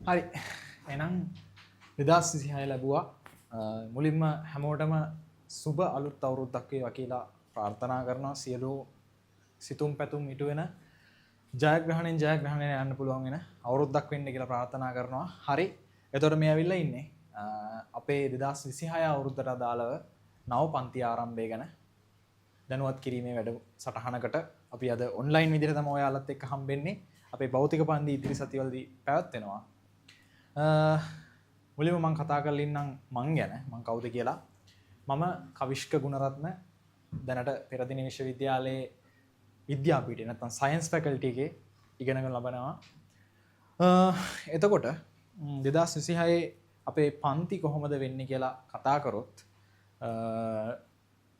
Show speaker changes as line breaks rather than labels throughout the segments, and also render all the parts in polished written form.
හරි එහෙනම් 2026 ලැබුවා මුලින්ම හැමෝටම සුබ අලුත් අවුරුද්දක් වේවා කියලා ප්‍රාර්ථනා කරනවා සියලු සිතුම් පැතුම් ඉටු වෙන ජයග්‍රහණයෙන් යන්න පුළුවන් වෙන අවුරුද්දක් වෙන්න කියලා ප්‍රාර්ථනා කරනවා. හරි. එතකොට මේ ඇවිල්ලා ඉන්නේ අපේ 2026 අවුරුද්දට අදාළව නව පන්ති ආරම්භය ගැන දැනුවත් කිරීමේ වැඩ සටහනකට අපි අද ඔන්ලයින් විදිහට තමයි ඔයාලත් එක්ක හම්බෙන්නේ. අපේ භෞතික පන්ති ඉදිරි සතිවලදී පැවැත්වෙනවා. මුලින්ම මම කතා කරලා ඉන්නම් මං ගැන මං කවුද කියලා. මම කවිෂ්ක ගුණරත්න දැනට පෙරදින විශ්වවිද්‍යාලයේ විද්‍යාපීඨය නැත්නම් සයන්ස් ෆැකල්ටි එකේ ඉගෙනගෙන ලබනවා. එතකොට 2026 අපේ පන්ති කොහොමද වෙන්නේ කියලා කතා කරොත්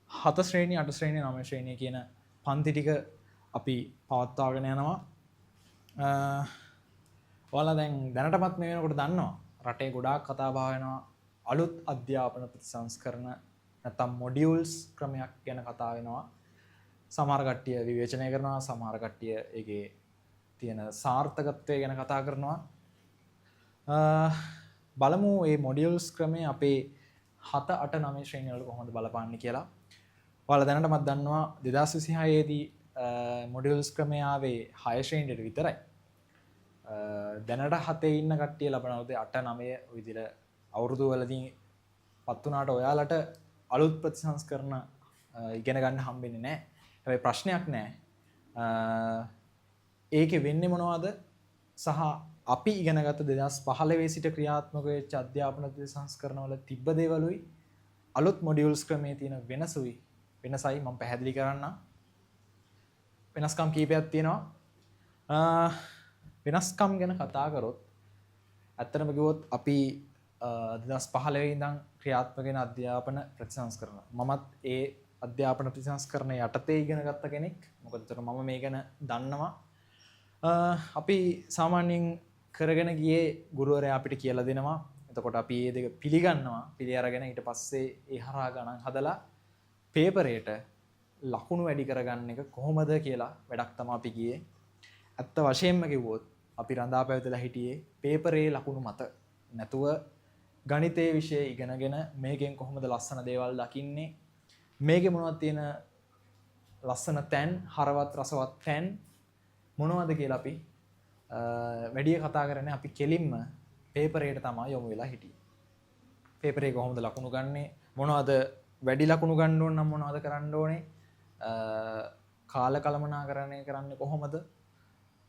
7 ශ්‍රේණිය 8 ශ්‍රේණිය 9 ශ්‍රේණිය කියන පන්ති ටික අපි පවත්වාගෙන යනවා. ඔයාලා දැන් දැනටමත් මේ වෙනකොට දන්නවා රටේ ගොඩාක් කතා බහ වෙනවා අලුත් අධ්‍යාපන ප්‍රතිසංස්කරණ නැත්නම් මොඩියුල්ස් ක්‍රමයක් ගැන කතා වෙනවා. සමහර කට්ටිය විවේචනය කරනවා, සමහර කට්ටිය ඒකේ තියෙන සාර්ථකත්වය ගැන කතා කරනවා. බලමු මේ මොඩියුල්ස් ක්‍රමය අපේ 7 8 9 ශ්‍රේණිය වල කොහොමද බලපාන්නේ කියලා. ඔයාලා දැනටමත් දන්නවා 2026 දී මොඩියුල්ස් ක්‍රමය ආවේ 6 ශ්‍රේණියට විතරයි. දැනට 7 ඉන්න කට්ටිය ලබන අවුරුදු 8 9 ඔය විදිහට අවුරුදු වලදී පත් වුණාට ඔයාලට අලුත් ප්‍රතිසංස්කරණ ඉගෙන ගන්න හම්බෙන්නේ නැහැ. හැබැයි ප්‍රශ්නයක් නැහැ. ඒකේ වෙන්නේ මොනවද? සහ අපි ඉගෙනගත්ත 2015 සිට ක්‍රියාත්මක වෙච්ච අධ්‍යාපන ප්‍රතිසංස්කරණ වල තිබ්බ දේවලුයි අලුත් මොඩියුල්ස් ක්‍රමයේ තියෙන වෙනසයි මම පැහැදිලි කරන්නම්. වෙනස්කම් කීපයක් තියෙනවා. වෙනස්කම් ගැන කතා කරොත් ඇත්තටම කිව්වොත් අපි 2015 ඉඳන් ක්‍රියාත්මක වෙන අධ්‍යාපන ප්‍රතිසංස්කරණ මමත් ඒ අධ්‍යාපන ප්‍රතිසංස්කරණ යටතේ ඉගෙන ගත්ත කෙනෙක්. මොකද ඒතර මම මේ ගැන දන්නවා. අපි සාමාන්‍යයෙන් කරගෙන ගියේ ගුරුවරයා අපිට කියලා දෙනවා. එතකොට අපි මේ දෙක පිළිගන්නවා. පිළි අරගෙන ඊට පස්සේ ඒ හරහා ගණන් හදලා පේපරේට ලකුණු වැඩි කරගන්න එක කොහොමද කියලා වැඩක් තමයි අපි ගියේ. ඇත්ත වශයෙන්ම කිව්වොත් අපි රඳා පැවතලා හිටියේ පේපරේ ලකුණු මත නැතුව ගණිතයේ විෂය ඉගෙනගෙන මේකෙන් කොහොමද ලස්සන දේවල් දකින්නේ, මේකේ මොනවද තියෙන ලස්සන තැන්, හරවත් රසවත් තැන් මොනවද කියලා අපි වැඩි කතා කරන්නේ. අපි කෙලින්ම පේපරේට තමයි යොමු වෙලා හිටියේ. පේපරේ කොහොමද ලකුණු ගන්නෙ, මොනවද වැඩි ලකුණු ගන්න ඕන නම් මොනවද කරන්න ඕනේ, කාල කළමනාකරණය කරන්නේ කොහොමද,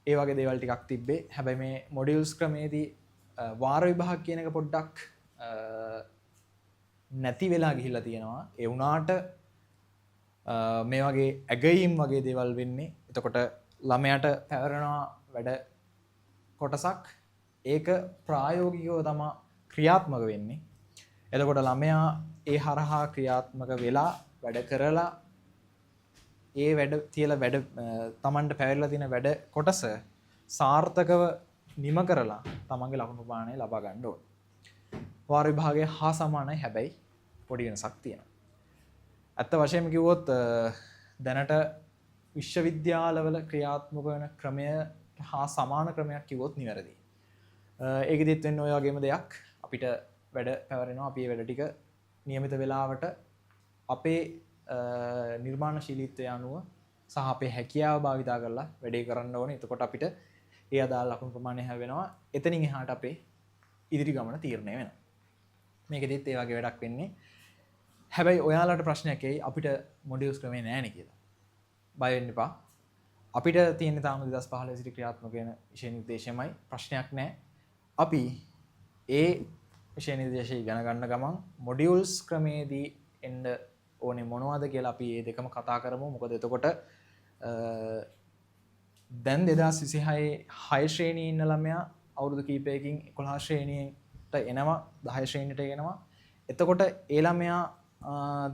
ඒ වගේ දේවල් ටිකක් තිබ්බේ. හැබැයි මේ මොඩියුල්ස් ක්‍රමේදී වාර විභාග කියන එක පොඩ්ඩක් නැති වෙලා ගිහිල්ලා තියෙනවා. ඒ වුණාට මේ වගේ ඇගයීම් වගේ දේවල් වෙන්නේ. එතකොට ළමයාට පැවරෙනවා වැඩ කොටසක්. ඒක ප්‍රායෝගිකව තමයි ක්‍රියාත්මක වෙන්නේ. එතකොට ළමයා ඒ හරහා ක්‍රියාත්මක වෙලා වැඩ කරලා ඒ වැඩ තියලා වැඩ තමන්ට පැවරලා තියෙන වැඩ කොටස සාර්ථකව නිම කරලා තමන්ගේ ලකුණු ප්‍රමාණය ලබා ගන්න ඕනේ. වාර විභාගය හා සමානයි, හැබැයි පොඩි වෙනසක් තියෙනවා. ඇත්ත වශයෙන්ම කිව්වොත් දැනට විශ්වවිද්‍යාලවල ක්‍රියාත්මක වෙන ක්‍රමය හා සමාන ක්‍රමයක් කිව්වොත් නිවැරදි. ඒකෙදිත් වෙන්නේ ඔය වගේම දෙයක්. අපිට වැඩ පැවරෙනවා. අපි මේ වැඩ ටික નિયમિત වේලාවට අපේ නිර්මාණශීලීත්වය අනුව සහ අපේ හැකියාව භාවිතා කරලා වැඩේ කරන්න ඕනේ. එතකොට අපිට ඒ අදාළ ලකුණු ප්‍රමාණය හැවෙනවා. එතනින් එහාට අපේ ඉදිරි ගමන තීරණය වෙනවා. මේකෙදිත් ඒ වගේ වැඩක් වෙන්නේ. හැබැයි ඔයාලට ප්‍රශ්නයක් එයි අපිට මොඩියුල්ස් ක්‍රමේ නැහැනේ කියලා. බය වෙන්න එපා. අපිට තියෙන තාම 2015 සිට ක්‍රියාත්මක වෙන විෂය නිර්දේශයමයි. ප්‍රශ්නයක් නැහැ. අපි ඒ විෂය නිර්දේශය ඉගෙන ගන්න ගමන් මොඩියුල්ස් ක්‍රමේදී එන්න ඕනේ මොනවද කියලා අපි මේ දෙකම කතා කරමු. මොකද එතකොට දැන් 2026 6 ශ්‍රේණියේ ඉන්න ළමයා අවුරුදු කීපයකින් 11 ශ්‍රේණියට එනවා, 10 ශ්‍රේණියට එනවා. එතකොට ඒ ළමයා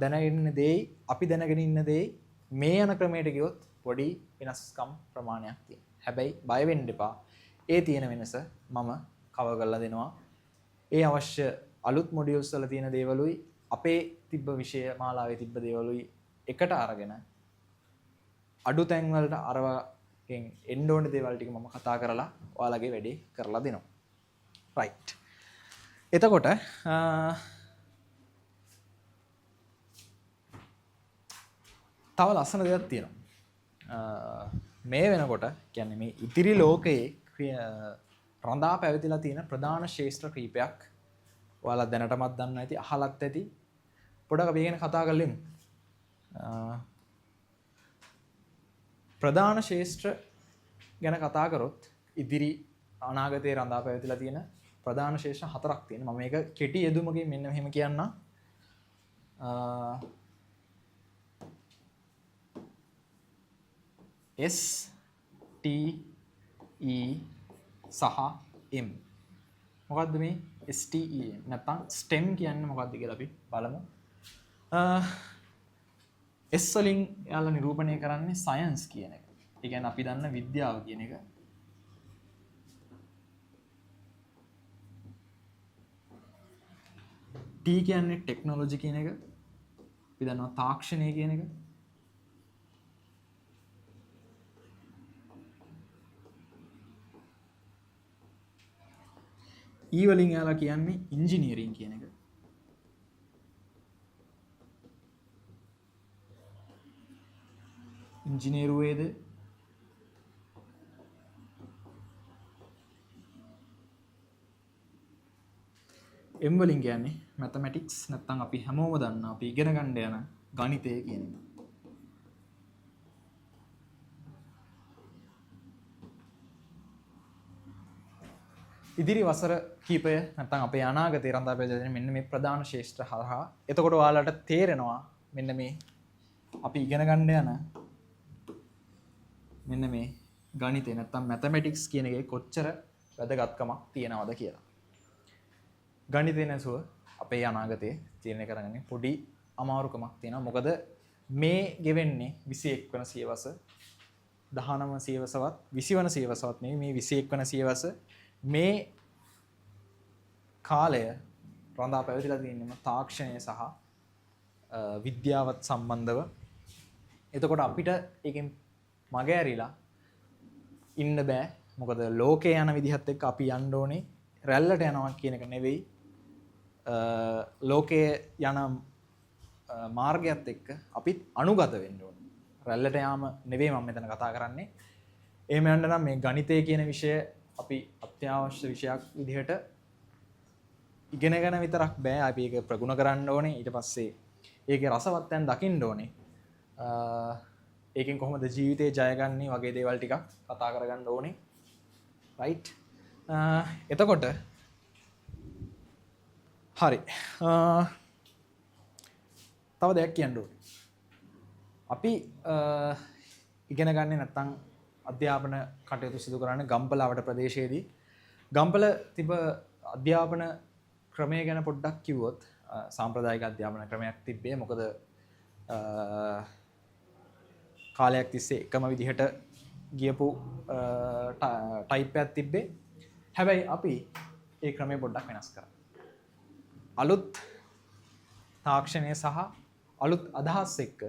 දැනගෙන ඉන්න දෙයි අපි දැනගෙන ඉන්න දෙයි මේ යන ක්‍රමයට ගියොත් පොඩි වෙනස්කම් ප්‍රමාණයක් තියෙනවා. හැබැයි බය වෙන්න එපා. ඒ තියෙන වෙනස මම කවර් කරලා දෙනවා. ඒ අවශ්‍ය අලුත් මොඩියුල්ස් වල තියෙන දේවලුයි අපේ තිබ්බ විෂය මාලාවේ තිබ්බ දේවලුයි එකට අරගෙන අඩු තැන් වලට අරවගෙන් එන්න ඕන දේවල් ටික මම කතා කරලා ඔයාලගේ වැඩේ කරලා දෙනවා. රයිට්. එතකොට තව ලස්සන දෙයක් තියෙනවා. මේ වෙනකොට කියන්නේ මේ ඉතිරි ලෝකයේ රඳා පැවතිලා තියෙන ප්‍රධාන ශේෂ්ත්‍ර කීපයක් ඔයාලා දැනටමත් දන්න ඇති, අහලත් ඇති. පොඩක් අපි ගැන කතා කරලෙමු. ප්‍රධාන ශේෂ්ත්‍ර ගැන කතා කරොත් ඉදිරි අනාගතයේ රඳා පැවතිලා තියෙන ප්‍රධාන ශේෂ්ත්‍ර 4ක් තියෙනවා. මම මේක කෙටි යෙදුමකින් මෙන්න මෙහෙම කියන්නම්. S T E සහ M. මොකද්ද මේ STEM? නැත්නම් STEM කියන්නේ මොකද්ද කියලා අපි බලමු. S වලින් යාලා නිරූපණය කරන්නේ සයන්ස් කියන එක. ඒ කියන්නේ අපි දන්න විද්‍යාව කියන එක. T කියන්නේ ටෙක්නොලොජි කියන එක. අපි දන්නවා තාක්ෂණය කියන එක. E වලින් යාලා කියන්නේ ඉන්ජිනියරින් කියන එක. ඉංජිනේරුවේද M වලින් කියන්නේ මැතමැටික්ස්, නැත්නම් අපි හැමෝම දන්න අපි ඉගෙන ගන්න යන ගණිතය කියන එක. ඉදිරි වසර කීපය නැත්නම් අපේ අනාගතේ රඳා පැවතෙන මෙන්න මේ ප්‍රධාන ශේෂ්ත්‍ර හරහා එතකොට ඔයාලට තේරෙනවා මෙන්න මේ අපි ඉගෙන ගන්න යන මෙන්න මේ ගණිතය නැත්නම් මැතමැටික්ස් කියන එකේ කොච්චර වැදගත්කමක් තියෙනවද කියලා. ගණිතය නැසුව අපේ අනාගතේ තීරණය කරගන්නේ පොඩි අමාරුකමක් තියෙනවා. මොකද මේ ගෙවෙන්නේ 21 වන සියවස, 19 වන සියවසවත්, 20 වන සියවසවත් නෙවෙයි, මේ 21 වන සියවස. මේ කාලය රඳා පැවතිලා තියෙනම තාක්ෂණය සහ විද්‍යාවත් සම්බන්ධව. එතකොට අපිට ඒකෙන් මග ඇරිලා ඉන්න බෑ. මොකද ලෝකේ යන විදිහත් එක්ක අපි යන්න ඕනේ රැල්ලට යනවා කියන එක නෙවෙයි. ලෝකයේ යන මාර්ගයත් එක්ක අපිත් අනුගත වෙන්න ඕනේ. රැල්ලට යාම නෙවෙයි මම මෙතන කතා කරන්නේ. එහෙම යන්න නම් මේ ගණිතය කියන විෂය අපි අත්‍යවශ්‍ය විෂයක් විදිහට ඉගෙනගෙන විතරක් බෑ. අපි ඒක ප්‍රගුණ කරන්න ඕනේ. ඊට පස්සේ ඒකේ රසවත්යන් දකින්න ඕනේ. ඒකෙන් කොහොමද ජීවිතේ ජයගන්නේ වගේ දේවල් ටිකක් කතා කරගන්න ඕනේ. රයිට්. එතකොට හරි. තව දෙයක් කියන්න ඕනේ. අපි ඉගෙන ගන්නේ නැත්නම් අධ්‍යාපන කටයුතු සිදු කරන්නේ ගම්පල අවඩ ප්‍රදේශයේදී. ගම්පල තිබ අධ්‍යාපන ක්‍රමය ගැන පොඩ්ඩක් කිව්වොත් සාම්ප්‍රදායික අධ්‍යාපන ක්‍රමයක් තිබ්බේ. මොකද කාලයක් තිස්සේ එකම විදිහට ගියපු ටයිප් එකක් තිබ්බේ. හැබැයි අපි ඒ ක්‍රමය පොඩ්ඩක් වෙනස් කරා. අලුත් තාක්ෂණය සහ අලුත් අදහස් එක්ක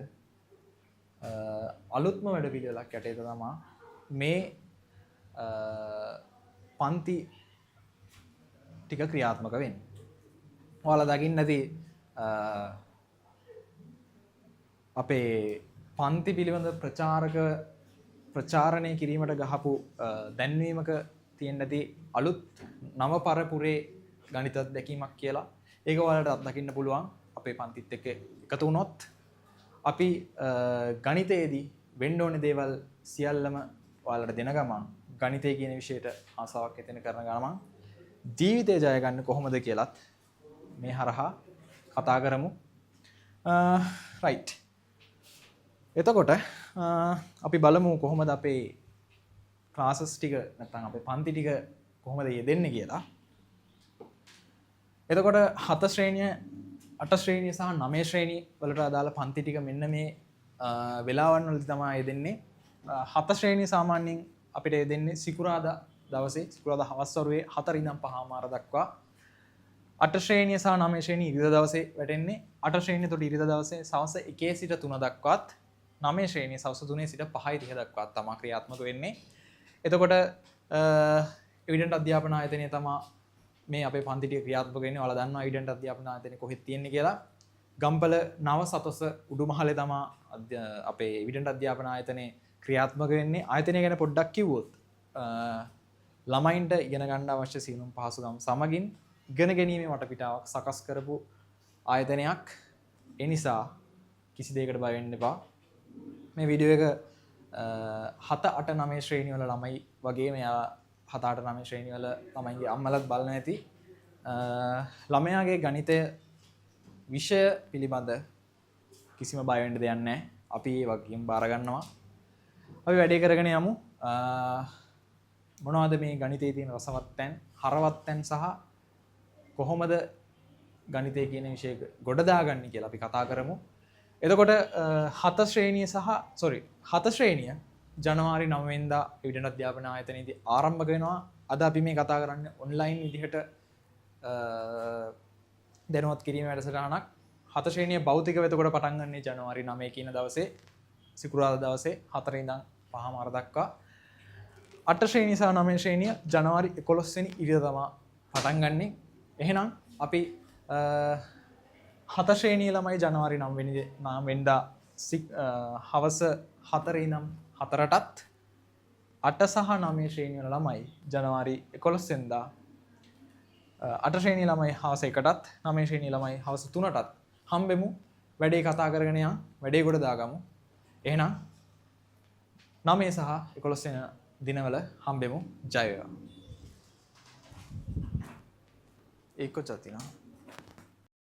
අලුත්ම වැඩපිළිවෙලක් යටතේ තමයි මේ පන්ති ටික ක්‍රියාත්මක වෙන්නේ. ඔයාලා දකින්න ඇති අපේ පන්ති පිළිබඳ ප්‍රචාරණය කිරීමට ගහපු දැන්වීමක තියෙන ඇති අලුත් නව පරපුරේ ගණිත අත්දැකීමක් කියලා. ඒක ඔයාලට අත්දකින්න පුළුවන් අපේ පන්තිත් එක්ක එකතු වුණොත්. අපි ගණිතයේදී වෙන්න ඕනේ දේවල් සියල්ලම ඔයාලට දෙන ගමන් ගණිතය කියන විෂයට ආසාවක් ඇතින කරන ගමන් ජීවිතය ජය ගන්න කොහොමද කියලාත් මේ හරහා කතා කරමු. රයිට්. එතකොට අපි බලමු කොහොමද අපේ ක්ලාසස් ටික නැත්නම් අපේ පන්ති ටික කොහොමද යෙදෙන්නේ කියලා. එතකොට 7 ශ්‍රේණිය 8 ශ්‍රේණිය සහ 9 ශ්‍රේණිය වලට අදාළ පන්ති ටික මෙන්න මේ වෙලාවන් වලදී තමයි යෙදෙන්නේ. 7 ශ්‍රේණිය සාමාන්‍යයෙන් අපිට යෙදෙන්නේ සිකුරාදා දවසේ, සිකුරාදා හවස් වරුවේ 4 ඉඳන් 5:00 දක්වා. 8 ශ්‍රේණිය සහ 9 ශ්‍රේණිය ඉරිදා දවසේ වැටෙන්නේ. 8 ශ්‍රේණිය තොට ඉරිදා දවසේ සවස් 1 සිට 3 දක්වාත්, 9 ශ්‍රේණිය සවස් 3 සිට 5:30 දක්වාත් තමයි ක්‍රියාත්මක වෙන්නේ. එතකොට එවිඩන්ට් අධ්‍යාපන ආයතනය තමයි මේ අපේ පන්ති ටික ක්‍රියාත්මක වෙන්නේ. ඔයාලා දන්නවා ඉඩෙන්ට අධ්‍යාපන ආයතනය කොහෙද තියෙන්නේ කියලා. ගම්පල නව සතොස උඩුමහලේ තමා අපේ ඉඩෙන්ට අධ්‍යාපන ආයතනයේ ක්‍රියාත්මක වෙන්නේ. ආයතනය ගැන පොඩ්ඩක් කිව්වොත් ළමයින්ට ඉගෙන ගන්න අවශ්‍ය සියලුම පහසුකම් සමගින් ඉගෙන ගැනීමේ වටපිටාවක් සකස් කරපු ආයතනයක්. ඒ නිසා කිසි දෙයකට බය වෙන්න එපා. මේ වීඩියෝ එක 7 8 9 ශ්‍රේණි වල ළමයි වගේ මෙයා 7 8 9 ශ්‍රේණි වල ළමයින්ගේ අම්මලාත් බලන ඇති. ළමයාගේ ගණිතය විෂය පිළිබඳ කිසිම බය වෙන්න දෙයක් නැහැ. අපි ඒ වගේම බාර ගන්නවා. අපි වැඩේ කරගෙන යමු. මොනවද මේ ගණිතයේ තියෙන රසවත් තැන්, හරවත් තැන් සහ කොහොමද ගණිතය කියන විෂය ගොඩ දාගන්නේ කියලා අපි කතා කරමු. එතකොට 7 ශ්‍රේණිය ජනවාරි 9 වෙනිදා ඉඩෙන් අධ්‍යාපන ආයතනයේදී ආරම්භ වෙනවා. අද අපි මේ කතා කරන්නේ ඔන්ලයින් විදිහට දැනුවත් කිරීම වැඩසටහනක්. 7 ශ්‍රේණිය භෞතිකව එතකොට පටන් ගන්නේ ජනවාරි 9 කියන දවසේ සිකුරාදා දවසේ 4 ඉඳන් 5:00 දක්වා. 8 ශ්‍රේණිය සහ 9 ශ්‍රේණිය ජනවාරි 11 වෙනි ඉරිදා තමයි පටන් ගන්නෙ. එහෙනම් අපි 7 ශ්‍රේණිය ළමයි ජනවාරි 9 වෙනිදා හවස 4 ඉඳන් 4ටත් 8 සහ 9 ශ්‍රේණිය වල ළමයි ජනවාරි 11 වෙනිදා 8 ශ්‍රේණිය ළමයි හවස 1ටත් 9 ශ්‍රේණිය ළමයි හවස 3ටත් හම්බෙමු. වැඩේ කතා කරගෙන යන් වැඩේ ගොඩ දාගමු. එහෙනම් 9 සහ 11 වෙනි දිනවල හම්බෙමු. ජය වේවා. ඒක කොච්චර තියෙනවද?